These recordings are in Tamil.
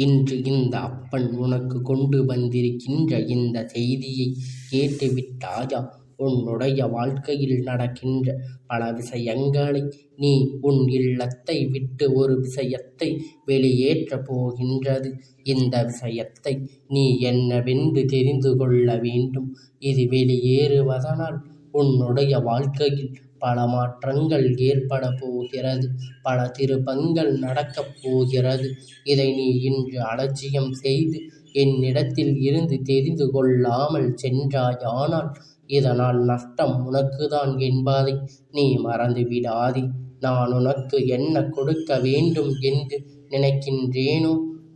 இன்று இந்த அப்பன் உனக்கு கொண்டு வந்திருக்கின்ற இந்த செய்தியை கேட்டுவிட்டாயா? உன்னுடைய வாழ்க்கையில் நடக்கின்ற பல விஷயங்களை நீ உன் இல்லத்தை விட்டு ஒரு விஷயத்தை வெளியேற்றப் போகின்றது. இந்த விஷயத்தை நீ என்னவென்று தெரிந்து கொள்ள வேண்டும். இது வெளியேறுவதனால் உன்னுடைய வாழ்க்கையில் பல மாற்றங்கள் ஏற்பட போகிறது. பல திருப்பங்கள் நடக்கப் போகிறது. இதை நீ இன்று அலட்சியம் செய்து என்னிடத்தில் இருந்து தெரிந்து கொள்ளாமல் சென்றாயானால் இதனால் நஷ்டம் உனக்குதான் என்பதை நீ மறந்துவிடாதே. நான் உனக்கு என்ன கொடுக்க வேண்டும் என்று நினைக்கின்றேனோ,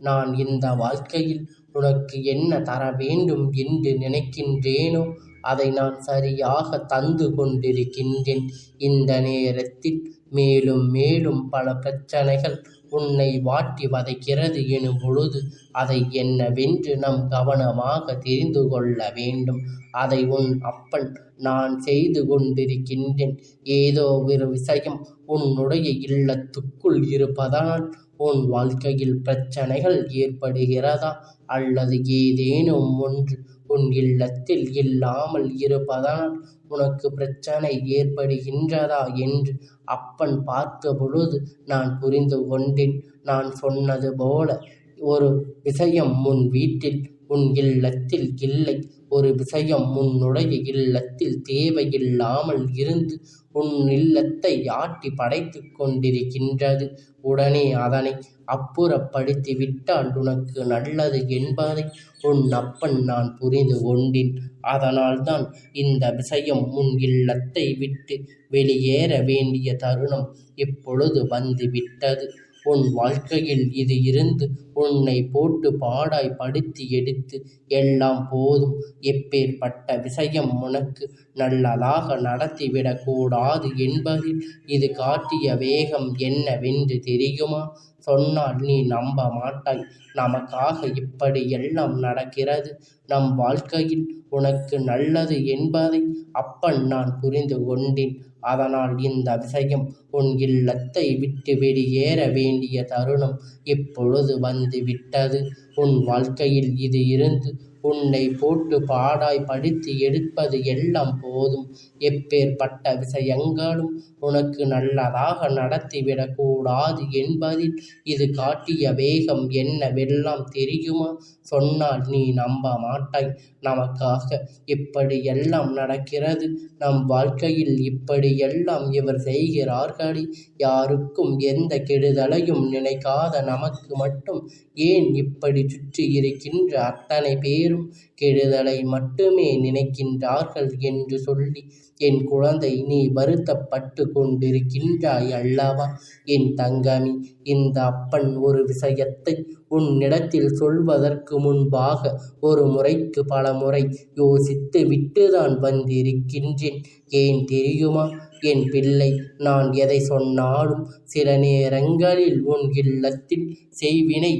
நான் இந்த வாழ்க்கையில் உனக்கு என்ன தர வேண்டும் என்று நினைக்கின்றேனோ அதை நான் சரியாக தந்து கொண்டிருக்கின்றேன். இந்த நேரத்தில் மேலும் மேலும் பல பிரச்சனைகள் உன்னை வாட்டி வதைக்கிறது எனும் பொழுது அதை என்னவென்று நாம் கவனமாக தெரிந்து கொள்ள வேண்டும். அதை உன் அப்பன் நான் செய்து கொண்டிருக்கின்றேன். ஏதோ ஒரு விஷயம் உன்னுடைய இல்லத்துக்குள் இருப்பதனால் உன் வாழ்க்கையில் பிரச்சனைகள் ஏற்படுகிறதா, அல்லது ஏதேனும் ஒன்று உன் இல்லத்தில் இல்லாமல் இருப்பதனால் உனக்கு பிரச்சனை ஏற்படுகின்றதா என்று அப்பன் பார்த்த பொழுது நான் புரிந்து கொண்டேன். நான் சொன்னது போல ஒரு விஷயம் உன் வீட்டில் உன் இல்லத்தில் இல்லை. ஒரு விஷயம் உன்னுடைய இல்லத்தில் தேவையில்லாமல் இருந்து உன் இல்லத்தை ஆட்டி படைத்து கொண்டிருக்கின்றது. உடனே அதனை அப்புறப்படுத்தி விட்டால் உனக்கு நல்லது என்பதை உன் அப்பன் நான் புரிந்து கொண்டேன். அதனால்தான் இந்த விஷயம் உன் இல்லத்தை விட்டு வெளியேற வேண்டிய தருணம் இப்பொழுது வந்துவிட்டது. உன் வாழ்க்கையில் இது இருந்து உன்னை போட்டு பாடாய் படுத்தி எடுத்து எல்லாம் போதும். எப்பேற்பட்ட விஷயம் உனக்கு நல்லதாக நடத்திவிடக்கூடாது என்பதில் இது காட்டிய வேகம் என்னவென்று தெரியுமா? சொன்னால் நீ நம்ப மாட்டாய். நமக்காக இப்படியெல்லாம் நடக்கிறது. நம் வாழ்க்கையில் உனக்கு நல்லது என்பதை அப்பன் நான் புரிந்து கொண்டேன். அதனால் இந்த விஷயம் உன் இல்லத்தை விட்டு வெளியேற வேண்டிய தருணம் இப்பொழுது வந்துவிட்டது. உன் வாழ்க்கையில் இது இருந்து உன்னை போட்டு பாடாய் படுத்தி எடுப்பது எல்லாம் போதும். எப்பேற்பட்ட விஷயங்களும் உனக்கு நல்லதாக நடத்திவிடக்கூடாது என்பதில் இது காட்டிய வேகம் என்னவெல்லாம் தெரியுமா? சொன்னால் நீ நம்ப மாட்டாய். நமக்காக இப்படியெல்லாம் நடக்கிறது. நம் வாழ்க்கையில் இப்படியெல்லாம் இவர் செய்கிறார்களே, யாருக்கும் எந்த கெடுதலையும் நினைக்காத நமக்கு மட்டும் ஏன் இப்படி சுற்றி இருக்கின்ற அத்தனை பேரும் கெடுதலை மட்டுமே நினைக்கின்றார்கள் என்று சொல்லி என் குழந்தை நீ வருத்தப்பட்டு கொண்டிருக்கின்றாய் அல்லவா? என் தங்கமி, இந்த அப்பன் ஒரு விஷயத்தை உன்னிடத்தில் சொல்வதற்கு முன்பாக ஒரு முறைக்கு பல முறை யோசித்து விட்டுதான் வந்திருக்கின்றேன். ஏன் தெரியுமா என் பிள்ளை? நான் எதை சொன்னாலும் சில நேரங்களில் உன் இல்லத்தில் செய்வினை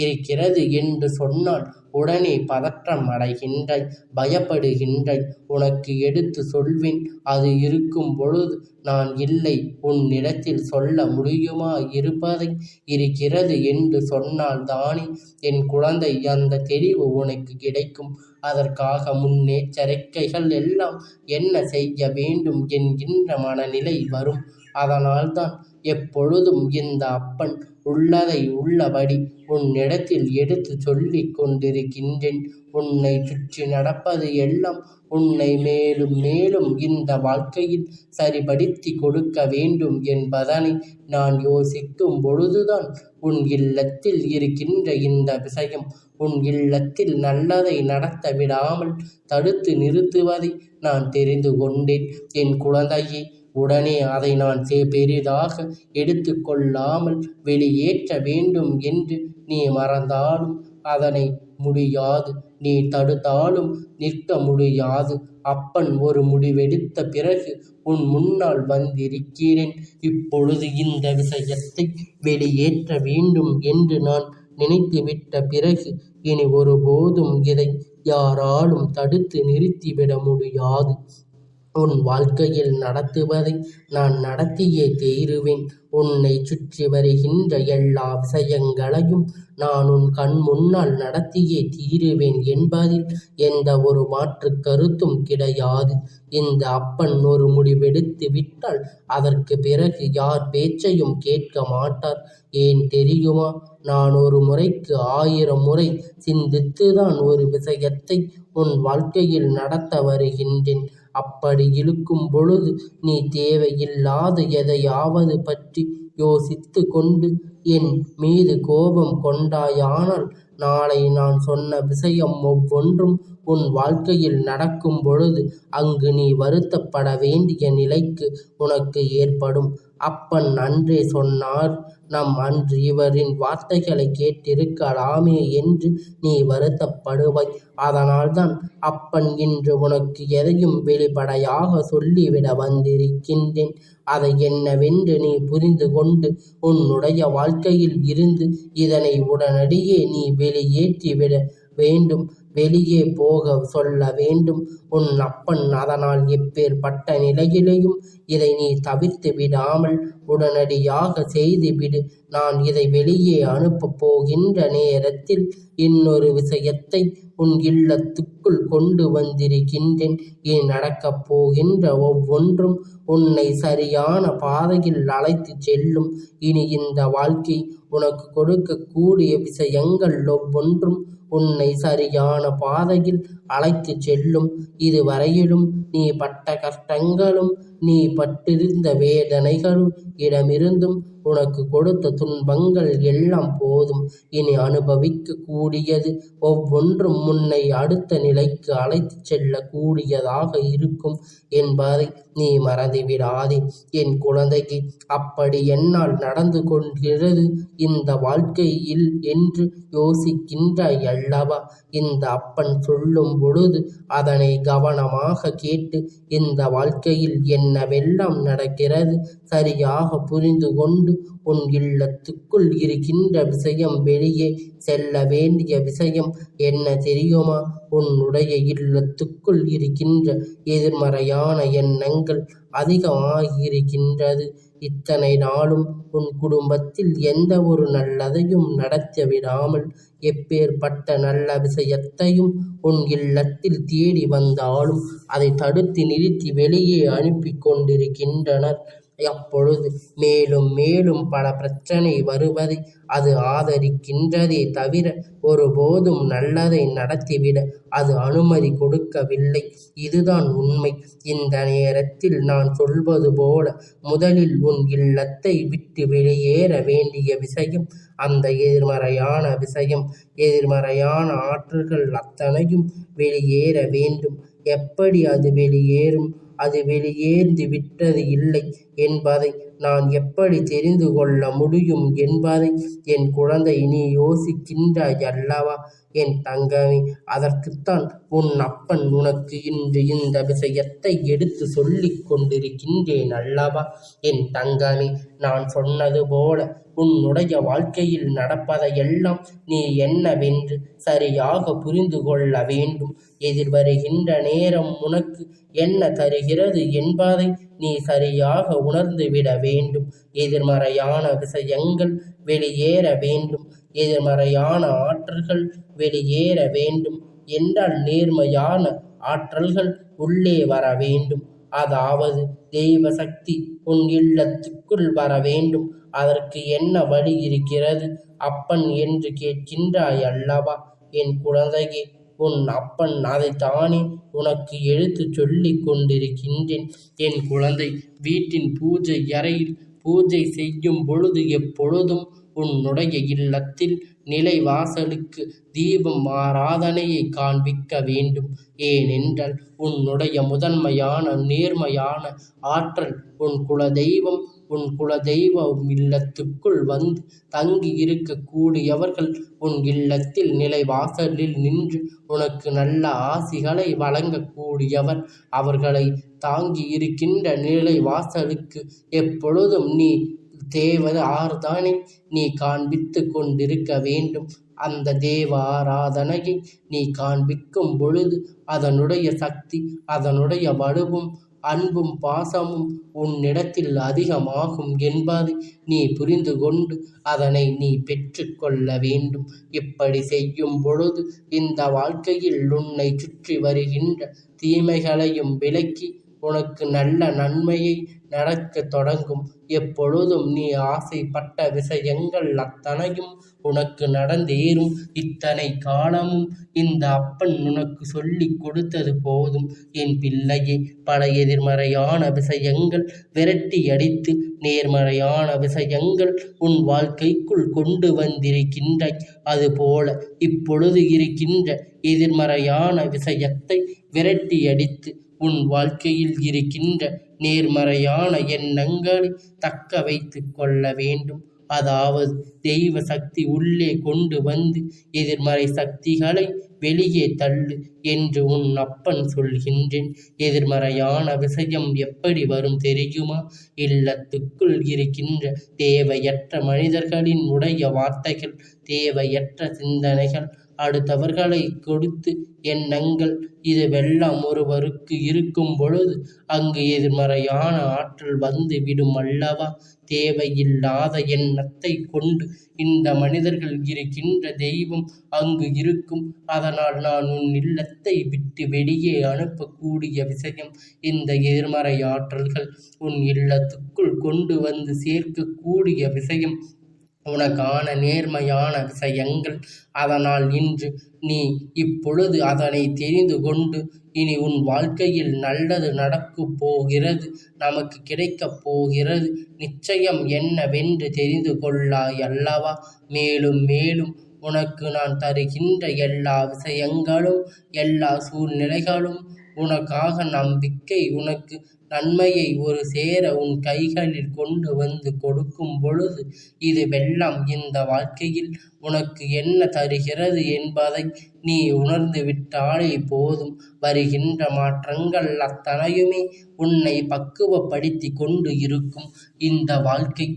இருக்கிறது என்று சொன்னால் உடனே பதற்றம் அடைகின்றாய், பயப்படுகின்றாய். உனக்கு எடுத்து சொல்வேன். அது இருக்கும் பொழுது நான் இல்லை உன்னிடத்தில் சொல்ல முடியுமா? இருப்பதை இருக்கிறது என்று சொன்னால் தானே என் குழந்தை அந்த தெளிவு உனக்கு கிடைக்கும். அதற்காக முன்னெச்சரிக்கைகள் எல்லாம் என்ன செய்ய வேண்டும் என்கின்ற மனநிலை வரும். அதனால்தான் எப்பொழுதும் இந்த அப்பன் உள்ளதை உள்ளபடி உன்னிடத்தில் எடுத்து சொல்லிக் கொண்டிருக்கின்றேன். உன்னை சுற்றி நடப்பது எல்லாம் உன்னை மேலும் மேலும் இந்த வாழ்க்கையில் சரிபடுத்தி கொடுக்க வேண்டும் என்பதனை நான் யோசிக்கும் பொழுதுதான் உன் இல்லத்தில் இருக்கின்ற இந்த விஷயம் உன் இல்லத்தில் நல்லதை நடத்த விடாமல் தடுத்து நிறுத்துவதை நான் தெரிந்து கொண்டேன். என் குழந்தையே, உடனே அதை நான் பெரிதாக எடுத்து கொள்ளாமல் வெளியேற்ற வேண்டும் என்று நீ மறந்தாலும் அதனை முடியாது. நீ தடுத்தாலும் நிற்க முடியாது. அப்பன் ஒரு முடிவெடுத்த பிறகு உன் முன்னால் வந்திருக்கிறேன். இப்பொழுது இந்த விஷயத்தை வெளியேற்ற வேண்டும் என்று நான் நினைத்துவிட்ட பிறகு இனி ஒருபோதும் இதை யாராலும் தடுத்து நிறுத்திவிட முடியாது. உன் வாழ்க்கையில் நடத்துவதை நான் நடத்தியே தீருவேன். உன்னைச் சுற்றி வருகின்ற எல்லா விஷயங்களையும் நான் உன் கண் முன்னால் நடத்தியே தீருவேன் என்பதில் எந்த ஒரு மாற்றுக் கருத்தும் கிடையாது. இந்த அப்பன் ஒரு முடிவெடுத்து விட்டால் அதற்கு பிறகு யார் பேச்சையும் கேட்க மாட்டார். ஏன் தெரியுமா? நான் ஒரு முறைக்கு 1000 முறை சிந்தித்துதான் ஒரு விஷயத்தை உன் வாழ்க்கையில் நடத்த வருகின்றேன். அப்படி இருக்கும் பொழுது நீ தேவையில்லாத எதையாவது பற்றி யோசித்து கொண்டு என் மீது கோபம் கொண்டாயானால் நாளை நான் சொன்ன விஷயம் ஒவ்வொன்றும் உன் வாழ்க்கையில் நடக்கும் பொழுது அங்கு நீ வருத்தப்பட வேண்டிய நிலைக்கு உனக்கு ஏற்படும். அப்பன் அன்றே சொன்னார், நம் அன்று இவரின் வார்த்தைகளை கேட்டிருக்கலாமே என்று நீ வருத்தப்படுவாய். அதனால்தான் அப்பன் இன்று உனக்கு எதையும் வெளிப்படையாக சொல்லிவிட வந்திருக்கின்றேன். அதை என்னவென்று நீ புரிந்து கொண்டு உன்னுடைய வாழ்க்கையில் இருந்து இதனை உடனடியே நீ வெளியேற்றிவிட வேண்டும். வெளியே போக சொல்ல வேண்டும் உன் அப்பன். அதனால் எப்பேற்பட்ட நிலையிலேயும் இதை நீ தவிர்த்து விடாமல் உடனடியாக செய்துவிடு. நான் இதை வெளியே அனுப்பப் போகின்ற நேரத்தில் இன்னொரு விஷயத்தை உன் இல்லத்துக்குள் கொண்டு வந்திருக்கின்றேன். இனி நடக்கப் போகின்ற ஒவ்வொன்றும் உன்னை சரியான பாதையில் அழைத்து செல்லும். இனி இந்த வாழ்க்கை உனக்கு கொடுக்கக்கூடிய விஷயங்கள் ஒவ்வொன்றும் உன்னை சரியான பாதையில் அழைத்து செல்லும். இதுவரையிலும் நீ பட்ட கஷ்டங்களும் நீ பட்டிருந்த வேதனைகளும் இடமிருந்தும் உனக்கு கொடுத்த துன்பங்கள் எல்லாம் போதும். இனி அனுபவிக்க கூடியது ஒவ்வொன்றும் உன்னை அடுத்த நிலைக்கு அழைத்து செல்லக்கூடியதாக இருக்கும் என்பதை நீ மறந்துவிடாதே. என் குழந்தைக்கு, அப்படி என்னால் நடந்து கொள்கிறது இந்த வாழ்க்கையில் என்று யோசிக்கின்றாய் அல்லவா? இந்த அப்பன் சொல்லும் பொழுது அதனை கவனமாக கேட்டு இந்த வாழ்க்கையில் என்னவெல்லாம் நடக்கிறது சரியாக புரிந்து கொண்டு உன் இல்லத்துக்குள் இருக்கின்ற விஷயம் வெளியே செல்ல வேண்டிய விஷயம் என்ன தெரியுமா? உன்னுடைய இல்லத்துக்குள் இருக்கின்ற எதிர்மறையான எண்ணங்கள் அதிகமாகியிருக்கின்றது. இத்தனை நாளும் உன் குடும்பத்தில் எந்த ஒரு நல்லதையும் நடத்த விடாமல் எப்பேற்பட்ட நல்ல விஷயத்தையும் உன் இல்லத்தில் தேடி வந்தாலும் அதை தடுத்து நிறுத்தி வெளியே அனுப்பி கொண்டிருக்கின்றனர். அப்பொழுது மேலும் மேலும் பல பிரச்சனை வருவதை அது ஆதரிக்கின்றதே தவிர ஒருபோதும் நல்லதை நடத்திவிட அது அனுமதி கொடுக்கவில்லை. இதுதான் உண்மை. இந்த நேரத்தில் நான் சொல்வது போல முதலில் உன் இல்லத்தை விட்டு வெளியேற வேண்டிய விஷயம் அந்த எதிர்மறையான விஷயம். எதிர்மறையான ஆற்றல்கள் அத்தனையும் வெளியேற வேண்டும். எப்படி அது வெளியேறும்? அது வெளியேறி விட்டது இல்லை என்பதை நான் எப்படி தெரிந்து கொள்ள முடியும் என்பதை என் குழந்தை நீ யோசிக்கின்றாய் அல்லவா? என் தங்கமே, அதற்குத்தான் உன் அப்பன் உனக்கு இன்று இந்த விஷயத்தை எடுத்து சொல்லிக் கொண்டிருக்கின்றேன் அல்லவா? என் தங்கமே, நான் சொன்னது போல உன்னுடைய வாழ்க்கையில் நடப்பதையெல்லாம் நீ என்னவென்று சரியாக புரிந்து கொள்ள வேண்டும். எதிர்வருகின்ற நேரம் உனக்கு என்ன தருகிறது என்பதை நீ சரியாக உணர்ந்துவிட வேண்டும். எதிர்மறையான விஷயங்கள் வெளியேற வேண்டும். எதிர்மறையான ஆற்றல்கள் வெளியேற வேண்டும் என்றால் நேர்மையான ஆற்றல்கள் உள்ளே வர வேண்டும். அதாவது தெய்வ சக்தி உன் இல்லத்துக்குள் வர வேண்டும். அதற்கு என்ன வழி இருக்கிறது அப்பன் என்று கேட்கின்றாய் அல்லவா? என் குழந்தையே, உன் அப்பன் அதைத்தானே உனக்கு எடுத்துச் சொல்லிக் கொண்டிருக்கின்றேன். என் குழந்தை, வீட்டின் பூஜை அறையில் பூஜை செய்யும் பொழுது எப்பொழுதும் உன்னுடைய இல்லத்தில் நிலைவாசலுக்கு தீபம் ஆராதனையை காண்பிக்க வேண்டும். ஏனென்றால் உன்னுடைய முதன்மையான நேர்மையான ஆற்றல் உன் குலதெய்வம் இல்லத்துக்குள் வந்து தங்கி இருக்கக்கூடியவர்கள் உன் இல்லத்தில் நிலைவாசலில் நின்று உனக்கு நல்ல ஆசிகளை வழங்கக்கூடியவர். அவர்களை தாங்கி இருக்கின்ற நிலைவாசலுக்கு எப்பொழுதும் நீ தேவத ஆராதனை நீ காண்பித்து கொண்டிருக்க வேண்டும். அந்த தேவ ஆராதனையை நீ காண்பிக்கும் பொழுது அதனுடைய சக்தி, அதனுடைய வலுவும் அன்பும் பாசமும் உன்னிடத்தில் அதிகமாகும் என்பதை நீ புரிந்து கொண்டு அதனை நீ பெற்று கொள்ள வேண்டும். இப்படி செய்யும் பொழுது இந்த வாழ்க்கையில் உன்னை சுற்றி வருகின்ற தீமைகளையும் விலக்கி உனக்கு நல்ல நன்மையை நடக்கத் தொடங்கும். எப்பொழுதும் நீ ஆசைப்பட்ட விஷயங்கள் அத்தனையும் உனக்கு நடந்தேறும். இத்தனை காலமும் இந்த அப்பன் உனக்கு சொல்லிக் கொடுத்தது போதும் என் பிள்ளையே. பல எதிர்மறையான விஷயங்கள் விரட்டி அடித்து நேர்மறையான விஷயங்கள் உன் வாழ்க்கைக்குள் கொண்டு வந்திருக்கின்றாய். அதுபோல இப்பொழுது இருக்கின்ற எதிர்மறையான விஷயத்தை விரட்டி அடித்து உன் வாழ்க்கையில் இருக்கின்ற நேர்மறையான எண்ணங்களை தக்க வைத்து கொள்ள வேண்டும். அதாவது தெய்வ சக்தி உள்ளே கொண்டு வந்து எதிர்மறை சக்திகளை வெளியே தள்ளு என்று உன் அப்பன் சொல்கின்றேன். எதிர்மறையான விஷயம் எப்படி வரும் தெரியுமா? இல்லத்துக்குள் இருக்கின்ற தேவையற்ற மனிதர்களின் உடைய வார்த்தைகள், தேவையற்ற சிந்தனைகள், அடுத்தவர்களை கொடுத்து எண்ணங்கள், இதுவெல்லாம் ஒருவருக்கு இருக்கும் பொழுது அங்கு எதிர்மறையான ஆற்றல் வந்து விடும் அல்லவா? தேவையில்லாத எண்ணத்தை கொண்டு இந்த மனிதர்கள் இருக்கின்ற தெய்வம் அங்கு இருக்கும். அதனால் நான் உன் இல்லத்தை விட்டு வெளியே அனுப்பக்கூடிய விஷயம் இந்த எதிர்மறை ஆற்றல்கள் உன் இல்லத்துக்குள் கொண்டு வந்து சேர்க்கக்கூடிய விஷயம் உனக்கான நேர்மையான விஷயங்கள். அதனால் இன்று நீ இப்பொழுது அதனை தெரிந்து கொண்டு இனி உன் வாழ்க்கையில் நல்லது நடக்கப் போகிறது, நமக்கு கிடைக்கப் போகிறது நிச்சயம் என்னவென்று தெரிந்து கொள்ளாய் அல்லவா? மேலும் மேலும் உனக்கு நான் தருகின்ற எல்லா விஷயங்களும் எல்லா சூழ்நிலைகளும் உனக்காக நம்பிக்கை, உனக்கு நன்மையை ஒரு சேர உன் கைகளில் கொண்டு வந்து கொடுக்கும் பொழுது இதுவெல்லாம் இந்த வாழ்க்கையில் உனக்கு என்ன தருகிறது என்பதை நீ உணர்ந்து விட்டாலே போதும். வருகின்ற மாற்றங்கள் அத்தனையுமே உன்னை பக்குவப்படுத்தி கொண்டு இருக்கும். இந்த வாழ்க்கை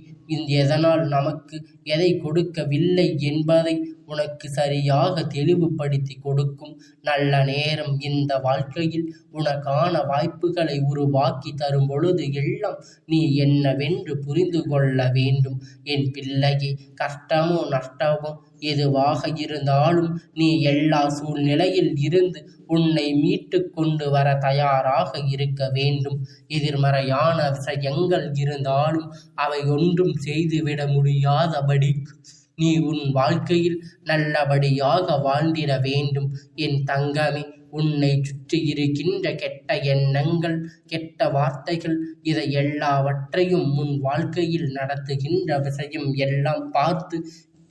எதனால் நமக்கு எதை கொடுக்கவில்லை என்பதை உனக்கு சரியாக தெளிவுபடுத்தி கொடுக்கும். நல்ல நேரம் இந்த வாழ்க்கையில் உனக்கான வாய்ப்புகளை உருவாக்கி தரும் பொழுது எல்லாம் நீ என்னவென்று புரிந்து கொள்ள வேண்டும் என் பிள்ளையே. கஷ்டமோ நஷ்டமோ எதுவாக இருந்தாலும் நீ எல்லா சூழ்நிலையில் இருந்து உன்னை மீட்டு கொண்டு வர தயாராக இருக்க வேண்டும். எதிர்மறையான விஷயங்கள் இருந்தாலும் அவை ஒன்றும் செய்துவிட முடியாதபடி நீ உன் வாழ்க்கையில் நல்லபடியாக வாழ்ந்திட வேண்டும் என் தங்கமே. உன்னை சுற்றி இருக்கின்ற கெட்ட எண்ணங்கள், கெட்ட வார்த்தைகள், இதை எல்லாவற்றையும் உன் வாழ்க்கையில் நடத்துகின்ற விஷயம் எல்லாம் பார்த்து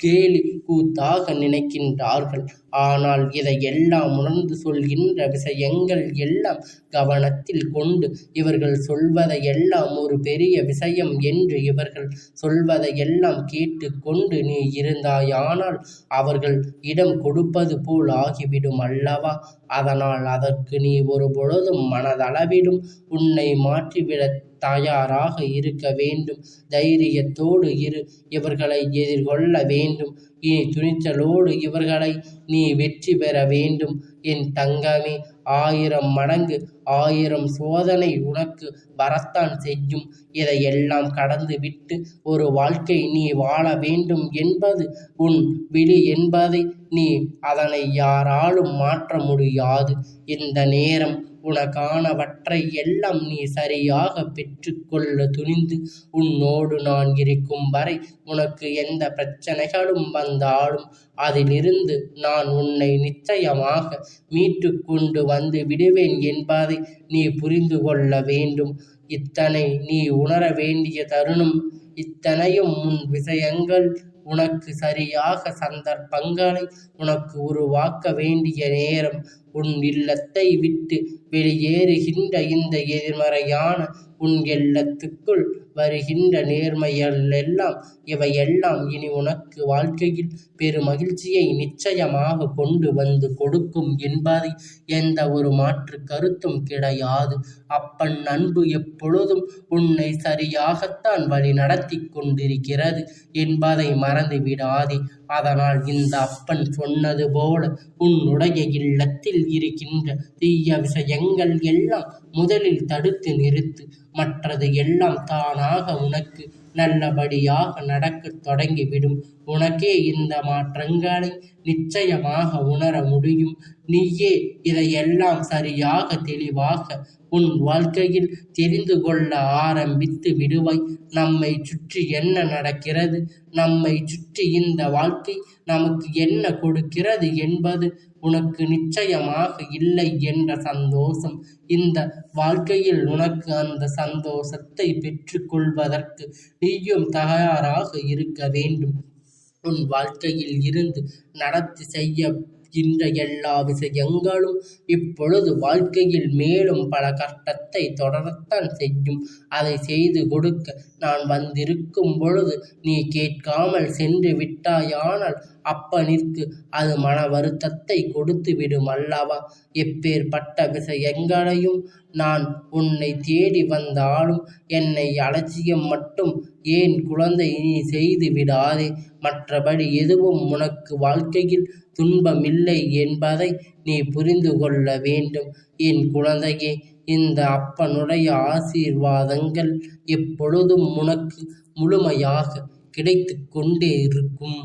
கேலி கூத்தாக நினைக்கின்றார்கள். ஆனால் இதை எல்லாம் உணர்ந்து சொல்கின்ற விஷயங்கள் எல்லாம் கவனத்தில் கொண்டு இவர்கள் சொல்வதை எல்லாம் ஒரு பெரிய விஷயம் என்று இவர்கள் சொல்வதை எல்லாம் கேட்டு கொண்டு நீ இருந்தாயானால் அவர்கள் இடம் கொடுப்பது போல் ஆகிவிடும் அல்லவா? அதனால் அதற்கு நீ ஒரு பொழுதும் மனதளவிலும் உன்னை மாற்றிவிட தயாராக இருக்க வேண்டும். தைரியத்தோடு இவர்களை எதிர்கொள்ள வேண்டும். இனி துணிச்சலோடு இவர்களை நீ வெற்றி பெற வேண்டும் என் தங்கமே. 1000 மடங்கு 1000 சோதனை உனக்கு வரத்தான் செய்யும். இதையெல்லாம் கடந்து விட்டு ஒரு வாழ்க்கை நீ வாழ வேண்டும் என்பது உன் விழி என்பதை நீ அதனை யாராலும் மாற்ற முடியாது. இந்த நேரம் உனக்கானவற்றை எல்லாம் நீ சரியாக பெற்றுக்கொள்ள துணிந்து உன்னோடு நான் இருக்கும் வரை உனக்கு எந்த பிரச்சனைகளும் வந்தாலும் அதிலிருந்து நான் உன்னை நிச்சயமாக மீட்டு கொண்டு வந்து விடுவேன் என்பதை நீ புரிந்து கொள்ள வேண்டும். இத்தனை நீ உணர வேண்டிய தருணம். இத்தனையும் உன் விஷயங்கள் உனக்கு சரியாக சந்தர்ப்பங்களை உனக்கு உருவாக்க வேண்டிய நேரம். உன் இல்லத்தை விட்டு வெளியேறுகின்ற இந்த எதிர்மறையான உன் இல்லத்துக்குள் வருகின்ற நேர்மைகள் எல்லாம் இவையெல்லாம் இனி உனக்கு வாழ்க்கையில் பெருமகிழ்ச்சியை நிச்சயமாக கொண்டு வந்து கொடுக்கும் என்பதை எந்த ஒரு மாற்று கருத்தும் கிடையாது. அப்பன் அன்பு எப்பொழுதும் உன்னை சரியாகத்தான் வழி நடத்தி கொண்டிருக்கிறது என்பதை மறந்து விடாதே. அதனால் இந்த அப்பன் சொன்னது போல உன்னுடைய இல்லத்தில் வாழ்க்கையில் இருக்கின்ற தீய விஷயங்கள் எல்லாம் முதலில் தடுத்து நிறுத்து. மற்றது எல்லாம் தானாக உனக்கு நல்லபடியாக நடக்கத் தொடங்கிவிடும். உனக்கே இந்த மாற்றங்களை நிச்சயமாக உணர முடியும். நீயே இதையெல்லாம் சரியாக தெளிவாக உன் வாழ்க்கையில் தெரிந்து கொள்ள ஆரம்பித்து விடுவாய். நம்மை சுற்றி என்ன நடக்கிறது, நம்மை சுற்றி இந்த வாழ்க்கை நமக்கு என்ன கொடுக்கிறது என்பது உனக்கு நிச்சயமாக இல்லை என்ற சந்தோஷம். இந்த வாழ்க்கையில் உனக்கு அந்த சந்தோஷத்தை பெற்றுக்கொள்வதற்கு நீயும் தயாராக இருக்க வேண்டும். உன் வாழ்க்கையில் இருந்து நடத்தி செய்கின்ற எல்லா விஷயங்களும் இப்பொழுது வாழ்க்கையில் மேலும் பல கஷ்டத்தை தொடரத்தான் செய்யும். அதை செய்து கொடுக்க நான் வந்திருக்கும் பொழுது நீ கேட்காமல் சென்று விட்டாயானால் அப்பனிற்கு அது மன வருத்தத்தை கொடுத்து விடும் அல்லவா? எப்பேற்பட்ட விஷயங்களையும் நான் உன்னை தேடி வந்தாலும் என்னை அலட்சியம் மட்டும் ஏன் குழந்தை நீ செய்து விடாதே. மற்றபடி எதுவும் உனக்கு வாழ்க்கையில் துன்பமில்லை என்பதை நீ புரிந்து கொள்ள வேண்டும். என் குழந்தையே, இந்த அப்பனுடைய ஆசீர்வாதங்கள் எப்பொழுதும் உனக்கு முழுமையாக கிடைத்து கொண்டே இருக்கும்.